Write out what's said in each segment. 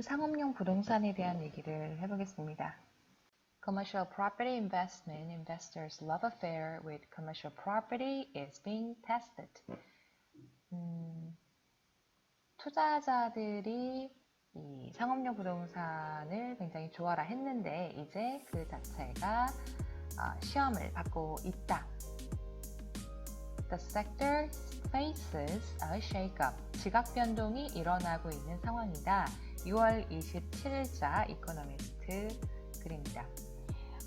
오늘은 상업용 부동산에 대한 얘기를 해보겠습니다. Commercial property investment. Investors' love affair with commercial property is being tested. 투자자들이 이 상업용 부동산을 굉장히 좋아라 했는데 이제 그 자체가 시험을 받고 있다. The sector faces a shake-up. 지각 변동이 일어나고 있는 상황이다. 6월 27일자 이코노미스트 글입니다.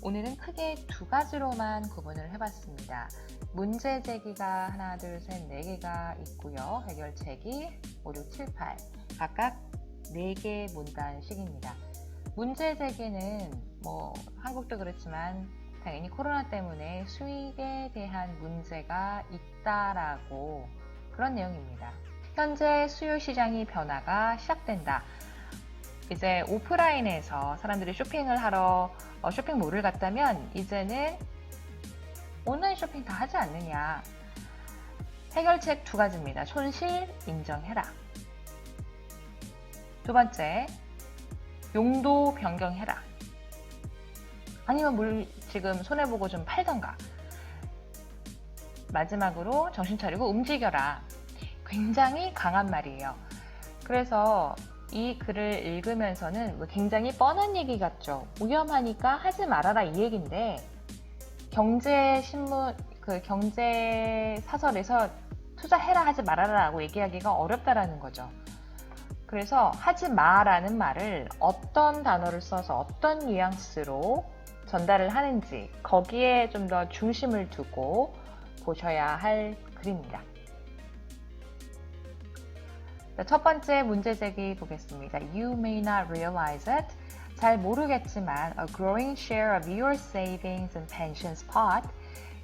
오늘은 크게 두 가지로만 구분을 해봤습니다. 문제 제기가 하나, 둘, 셋, 네 개가 있고요. 해결책이 5, 6, 7, 8 각각 4개 문단씩입니다. 문제 제기는 한국도 그렇지만 당연히 코로나 때문에 수익에 대한 문제가 있다라고 그런 내용입니다. 현재 수요 시장이 변화가 시작된다. 이제 오프라인에서 사람들이 쇼핑을 하러 쇼핑몰을 갔다면 이제는 온라인 쇼핑 다 하지 않느냐. 해결책 두 가지입니다. 손실 인정해라. 두 번째, 용도 변경해라. 아니면 지금 손해보고 좀 팔던가. 마지막으로 정신 차리고 움직여라. 굉장히 강한 말이에요. 그래서 이 글을 읽으면서는 굉장히 뻔한 얘기 같죠. 위험하니까 하지 말아라 이 얘기인데 경제신문, 경제 사설에서 투자해라 하지 말아라라고 얘기하기가 어렵다라는 거죠. 그래서 하지 마라는 말을 어떤 단어를 써서 어떤 뉘앙스로 전달을 하는지 거기에 좀 더 중심을 두고 보셔야 할 글입니다. 첫 번째 문제 제기 보겠습니다. You may not realize it. 잘 모르겠지만 a growing share of your savings and pensions pot.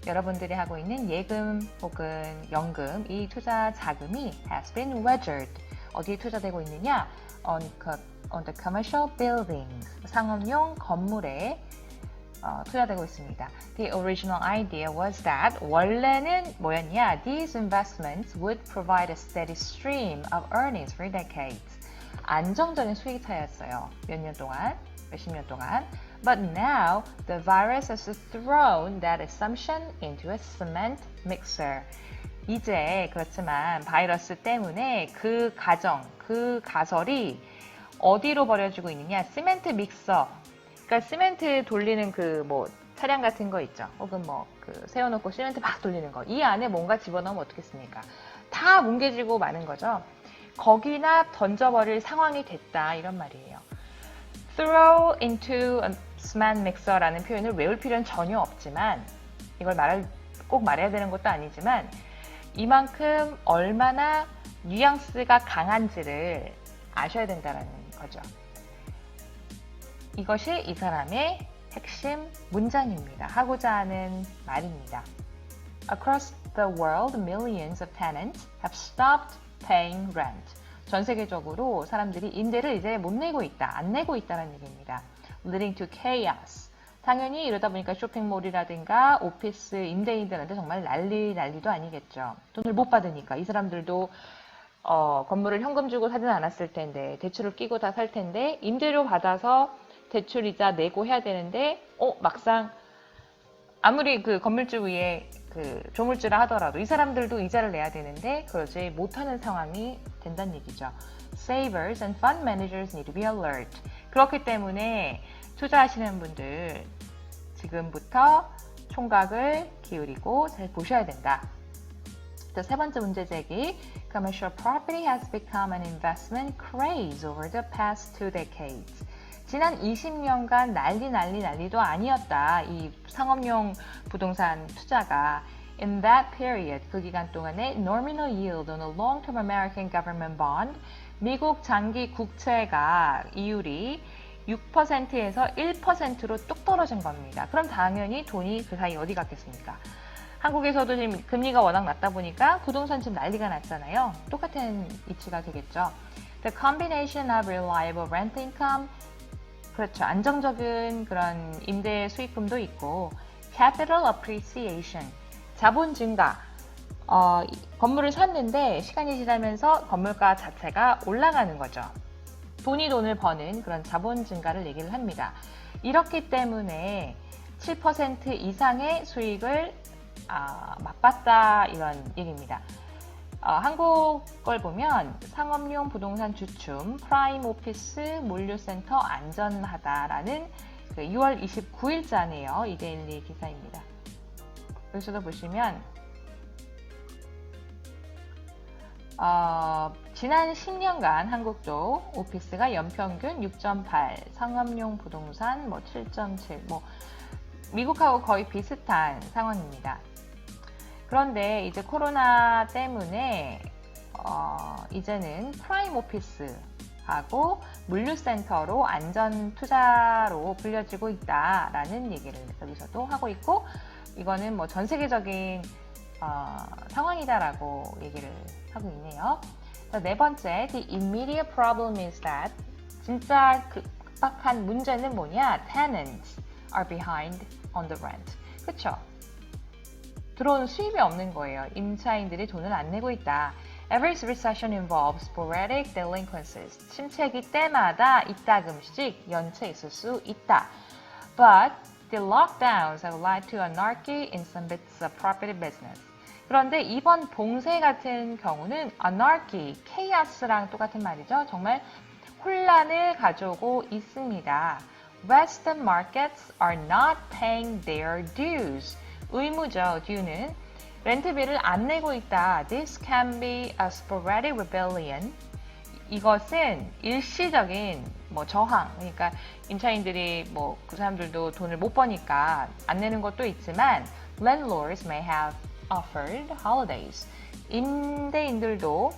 여러분들이 하고 있는 예금 혹은 연금, 이 투자 자금이 has been wagered. 어디에 투자되고 있느냐? On the commercial buildings. 상업용 건물에 투자되고 있습니다. The original idea was that 원래는 뭐였냐? These investments would provide a steady stream of earnings for decades. 안정적인 수익차였어요. 몇십 년 동안. But now the virus has thrown that assumption into a cement mixer. 이제 그렇지만 바이러스 때문에 그 가설이 어디로 버려지고 있느냐? 시멘트 믹서. 그러니까 시멘트 돌리는 차량 같은 거 있죠. 혹은 세워놓고 시멘트 막 돌리는 거. 이 안에 뭔가 집어넣으면 어떻겠습니까? 다 뭉개지고 마는 거죠. 거기나 던져버릴 상황이 됐다. 이런 말이에요. Throw into a cement mixer라는 표현을 외울 필요는 전혀 없지만 이걸 꼭 말해야 되는 것도 아니지만 이만큼 얼마나 뉘앙스가 강한지를 아셔야 된다는 거죠. 이것이 이 사람의 핵심 문장입니다. 하고자 하는 말입니다. Across the world, millions of tenants have stopped paying rent. 전 세계적으로 사람들이 임대를 이제 못 내고 있다, 안 내고 있다는 얘기입니다. Leading to chaos. 당연히 이러다 보니까 쇼핑몰이라든가 오피스 임대인들한테 정말 난리도 아니겠죠. 돈을 못 받으니까 이 사람들도 건물을 현금 주고 사진 않았을 텐데 대출을 끼고 다 살 텐데 임대료 받아서 대출이자 내고 해야 되는데 막상 아무리 그 건물주 위에 조물주라 하더라도 이 사람들도 이자를 내야 되는데 그러지 못하는 상황이 된다는 얘기죠. Savers and fund managers need to be alert. 그렇기 때문에 투자하시는 분들 지금부터 총각을 기울이고 잘 보셔야 된다. 세 번째 문제 제기. Commercial property has become an investment craze over the past 2 decades. 지난 20년간 난리도 아니었다. 이 상업용 부동산 투자가. In that period, 그 기간 동안에 nominal yield on a long-term American government bond, 미국 장기 국채가 이율이 6%에서 1%로 뚝 떨어진 겁니다. 그럼 당연히 돈이 그 사이 어디 갔겠습니까? 한국에서도 지금 금리가 워낙 낮다 보니까 부동산 지금 난리가 났잖아요. 똑같은 이치가 되겠죠. The combination of reliable rent income, 그렇죠. 안정적인 그런 임대 수익금도 있고 capital appreciation, 자본 증가. 건물을 샀는데 시간이 지나면서 건물가 자체가 올라가는 거죠. 돈을 버는 그런 자본 증가를 얘기를 합니다. 이렇기 때문에 7% 이상의 수익을 맛봤다 이런 얘기입니다. 한국 걸 보면 상업용 부동산 주춤, 프라임 오피스, 물류센터 안전하다라는 6월 29일자네요. 이데일리 기사입니다. 여기서도 보시면 지난 10년간 한국도 오피스가 연평균 6.8, 상업용 부동산 7.7, 미국하고 거의 비슷한 상황입니다. 그런데 이제 코로나 때문에 이제는 프라임 오피스하고 물류센터로 안전 투자로 불려지고 있다라는 얘기를 여기서도 하고 있고, 이거는 전 세계적인 상황이다라고 얘기를 하고 있네요. 자, 네 번째, the immediate problem is that 진짜 급박한 문제는 뭐냐? Tenants are behind on the rent. 그쵸? 들어오는 수입이 없는 거예요. 임차인들이 돈을 안 내고 있다. Every recession involves sporadic delinquencies. 침체기 때마다 이따금씩 연체 있을 수 있다. But the lockdowns have led to anarchy in some bits of property business. 그런데 이번 봉쇄 같은 경우는 anarchy, chaos랑 똑같은 말이죠. 정말 혼란을 가져오고 있습니다. Western markets are not paying their dues. 의무죠. due는 렌트비를 안 내고 있다. This can be a sporadic rebellion. 이것은 일시적인 저항. 그러니까 임차인들이 그 사람들도 돈을 못 버니까 안 내는 것도 있지만 landlords may have offered holidays. 임대인들도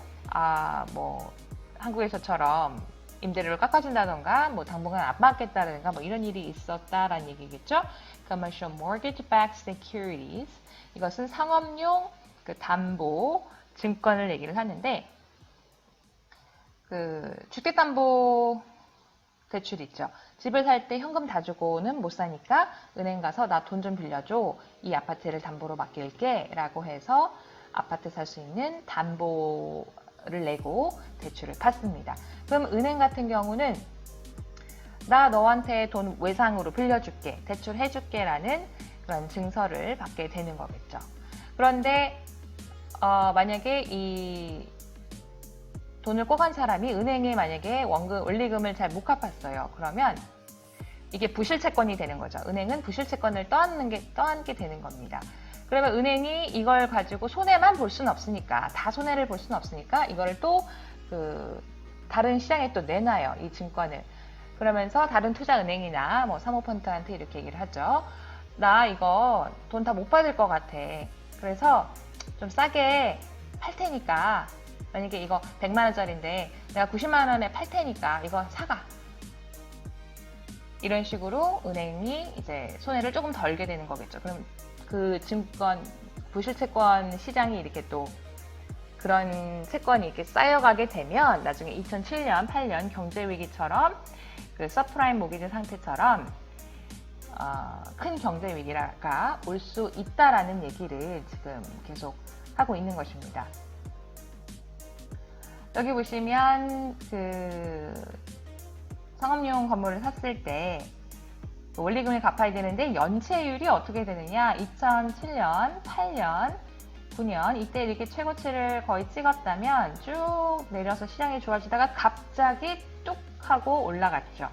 한국에서처럼 임대료를 깎아준다던가 당분간 안 받겠다든가 이런 일이 있었다라는 얘기겠죠. Commercial mortgage-backed securities. 이것은 상업용 담보 증권을 얘기를 하는데 주택담보 대출 있죠. 집을 살 때 현금 다 주고는 못 사니까 은행 가서 나 돈 좀 빌려줘. 이 아파트를 담보로 맡길게 라고 해서 아파트 살 수 있는 담보를 내고 대출을 받습니다. 그럼 은행 같은 경우는 나 너한테 돈 외상으로 빌려줄게, 대출해줄게 라는 그런 증서를 받게 되는 거겠죠. 그런데 만약에 이 돈을 꿔간 사람이 은행에 만약에 원리금을 잘 못 갚았어요. 그러면 이게 부실채권이 되는 거죠. 은행은 부실채권을 떠안게 되는 겁니다. 그러면 은행이 이걸 가지고 손해만 볼 수는 없으니까, 다 손해를 볼 수는 없으니까 이거를 또 다른 시장에 또 내놔요. 이 증권을. 그러면서 다른 투자은행이나 사모펀드한테 이렇게 얘기를 하죠. 나 이거 돈 다 못 받을 것 같아. 그래서 좀 싸게 팔 테니까, 만약에 이거 100만 원짜리인데 내가 90만 원에 팔 테니까 이거 사가. 이런 식으로 은행이 이제 손해를 조금 덜게 되는 거겠죠. 그럼 그 부실채권 시장이 이렇게 또 그런 채권이 이렇게 쌓여가게 되면 나중에 2007년, 8년 경제위기처럼 서프라임 모기지 상태처럼 큰 경제 위기가 올 수 있다라는 얘기를 지금 계속 하고 있는 것입니다. 여기 보시면 상업용 건물을 샀을 때 원리금을 갚아야 되는데 연체율이 어떻게 되느냐? 2007년, 8년, 9년 이때 이렇게 최고치를 거의 찍었다면 쭉 내려서 시장이 좋아지다가 갑자기 뚝 하고 올라갔죠.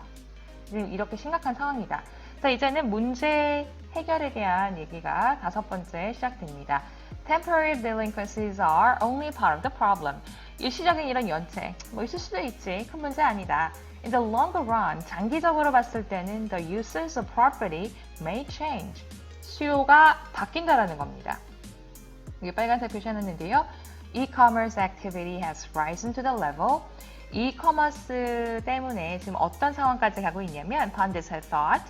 이렇게 심각한 상황이다. 자, 이제는 문제 해결에 대한 얘기가 5번째 시작됩니다. Temporary delinquencies are only part of the problem. 일시적인 이런 연체, 있을 수도 있지. 큰 문제 아니다. In the longer run, 장기적으로 봤을 때는 the uses of property may change. 수요가 바뀐다라는 겁니다. 여기 빨간색 표시해놨는데요. E-commerce activity has risen to the level. E-commerce 때문에 지금 어떤 상황까지 가고 있냐면 pundits have thought,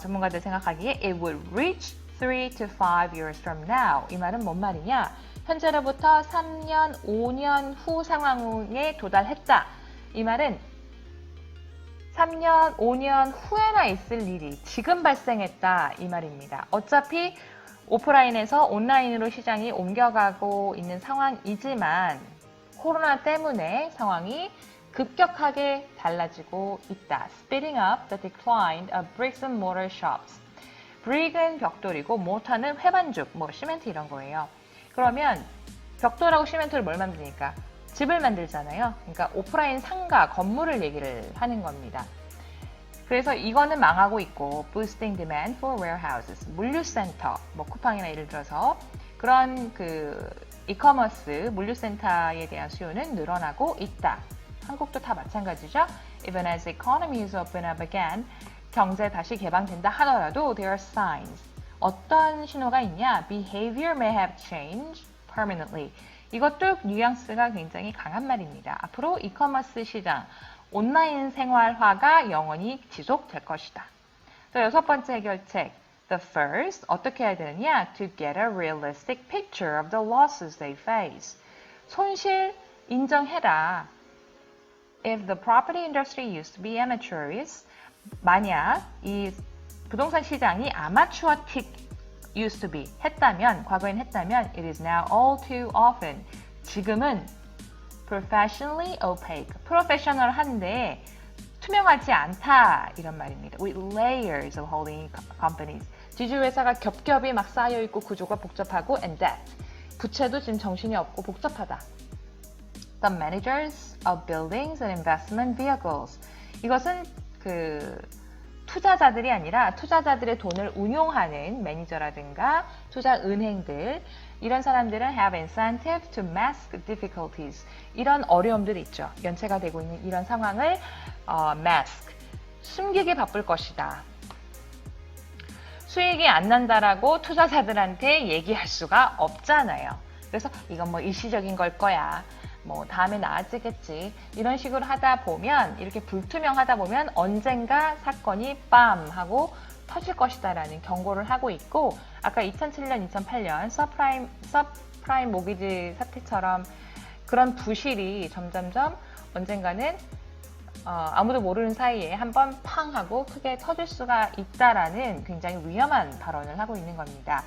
전문가들 생각하기에 it would reach 3 to 5 years from now. 이 말은 뭔 말이냐? 현재로부터 3년, 5년 후 상황에 도달했다. 이 말은 3년, 5년 후에나 있을 일이 지금 발생했다. 이 말입니다. 어차피 오프라인에서 온라인으로 시장이 옮겨가고 있는 상황이지만 코로나 때문에 상황이 급격하게 달라지고 있다. Speeding up the decline of bricks and mortar shops. 브릭은 벽돌이고 모터는 회반죽, 뭐 시멘트 이런 거예요. 그러면 벽돌하고 시멘트를 뭘 만드니까? 집을 만들잖아요. 그러니까 오프라인 상가, 건물을 얘기를 하는 겁니다. 그래서 이거는 망하고 있고 boosting demand for warehouses, 물류센터, 뭐 쿠팡이나 예를 들어서 그런 그 이커머스 물류센터에 대한 수요는 늘어나고 있다. 한국도 다 마찬가지죠. Even as economies open up again, 경제 다시 개방된다 하더라도 there are signs. 어떤 신호가 있냐? Behavior may have changed permanently. 이것도 뉘앙스가 굉장히 강한 말입니다. 앞으로 이커머스 시장, 온라인 생활화가 영원히 지속될 것이다. 또 여섯 번째 해결책. The first, 어떻게 해야 되느냐? To get a realistic picture of the losses they face. 손실 인정해라. If the property industry used to be amateurish, 만약 이 부동산 시장이 아마추어틱 used to be 했다면, 과거엔 했다면 it is now all too often. 지금은 professionally opaque, 프로페셔널한데 투명하지 않다 이런 말입니다. With layers of holding companies. 지주회사가 겹겹이 막 쌓여있고 구조가 복잡하고 and debt. 부채도 지금 정신이 없고 복잡하다. The managers of buildings and investment vehicles. 이것은 그 투자자들이 아니라 투자자들의 돈을 운용하는 매니저라든가 투자 은행들 이런 사람들은 have incentive to mask difficulties. 이런 어려움들이 있죠. 연체가 되고 있는 이런 상황을 mask, 숨기기 바쁠 것이다. 수익이 안 난다라고 투자자들한테 얘기할 수가 없잖아요. 그래서 이건 뭐 일시적인 걸 거야. 뭐 다음에 나아지겠지. 이런 식으로 하다 보면 이렇게 불투명하다 보면 언젠가 사건이 빰 하고 터질 것이다 라는 경고를 하고 있고 아까 2007년, 2008년 서프라임 모기지 사태처럼 그런 부실이 점점점 언젠가는 아무도 모르는 사이에 한번 팡 하고 크게 터질 수가 있다라는 굉장히 위험한 발언을 하고 있는 겁니다.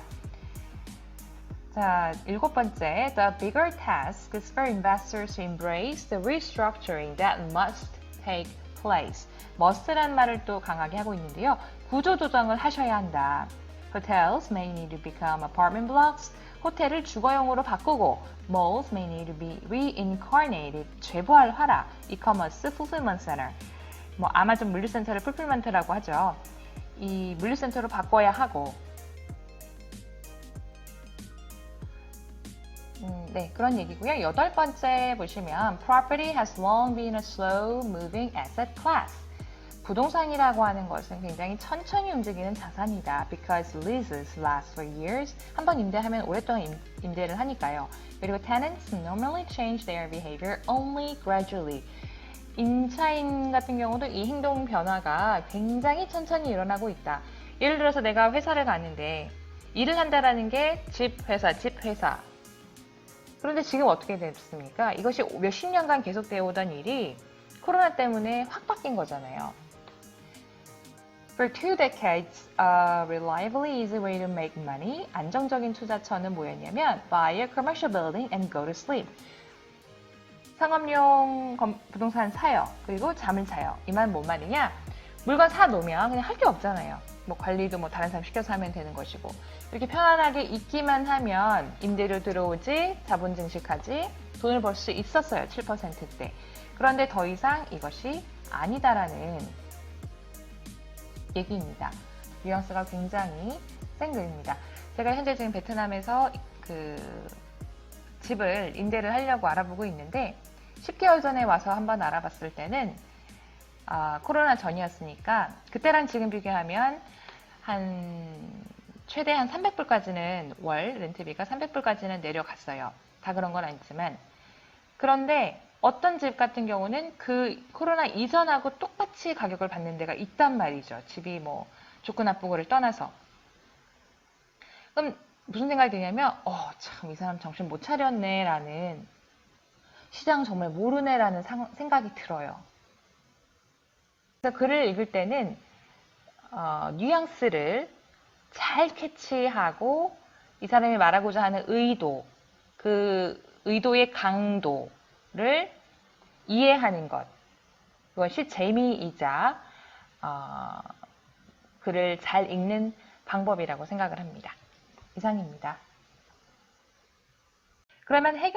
자, 일곱 번째, the bigger task is for investors to embrace the restructuring that must take place. must란 말을 또 강하게 하고 있는데요. 구조조정을 하셔야 한다. Hotels may need to become apartment blocks. 호텔을 주거용으로 바꾸고 malls may need to be reincarnated. 재부활하라. e-commerce fulfillment center. 뭐 아마존 물류센터를 풀필먼트라고 하죠. 이 물류센터로 바꿔야 하고 네, 그런 얘기고요. 여덟 번째 보시면 Property has long been a slow-moving asset class. 부동산이라고 하는 것은 굉장히 천천히 움직이는 자산이다. Because leases last for years. 한번 임대하면 오랫동안 임대를 하니까요. 그리고 tenants normally change their behavior only gradually. 임차인 같은 경우도 이 행동 변화가 굉장히 천천히 일어나고 있다. 예를 들어서 내가 회사를 갔는데 일을 한다라는 게 집, 회사, 집, 회사. 그런데 지금 어떻게 됐습니까? 이것이 몇십 년간 계속되어 오던 일이 코로나 때문에 확 바뀐 거잖아요. For 2 decades, a reliably easy way to make money. 안정적인 투자처는 뭐였냐면 buy a commercial building and go to sleep. 상업용 부동산 사요. 그리고 잠을 자요. 이 말은 뭔 말이냐? 물건 사 놓으면 그냥 할 게 없잖아요. 뭐 관리도 뭐 다른 사람 시켜서 하면 되는 것이고 이렇게 편안하게 있기만 하면 임대료 들어오지 자본 증식하지 돈을 벌 수 있었어요. 7%대. 그런데 더 이상 이것이 아니다라는 얘기입니다. 뉘앙스가 굉장히 센 글입니다. 제가 현재 지금 베트남에서 그 집을 임대를 하려고 알아보고 있는데 10개월 전에 와서 한번 알아봤을 때는 코로나 전이었으니까 그때랑 지금 비교하면 최대 한 300불까지는 월 렌트비가 300불까지는 내려갔어요. 다 그런 건 아니지만 그런데 어떤 집 같은 경우는 그 코로나 이전하고 똑같이 가격을 받는 데가 있단 말이죠. 집이 뭐 좋고 나쁘고를 떠나서. 그럼 무슨 생각이 드냐면 참 이 사람 정신 못 차렸네 라는 시장 정말 모르네 라는 생각이 들어요. 그래서 글을 읽을 때는 뉘앙스를 잘 캐치하고 이 사람이 말하고자 하는 의도, 그 의도의 강도를 이해하는 것. 그것이 재미이자 글을 잘 읽는 방법이라고 생각을 합니다. 이상입니다. 그러면 해결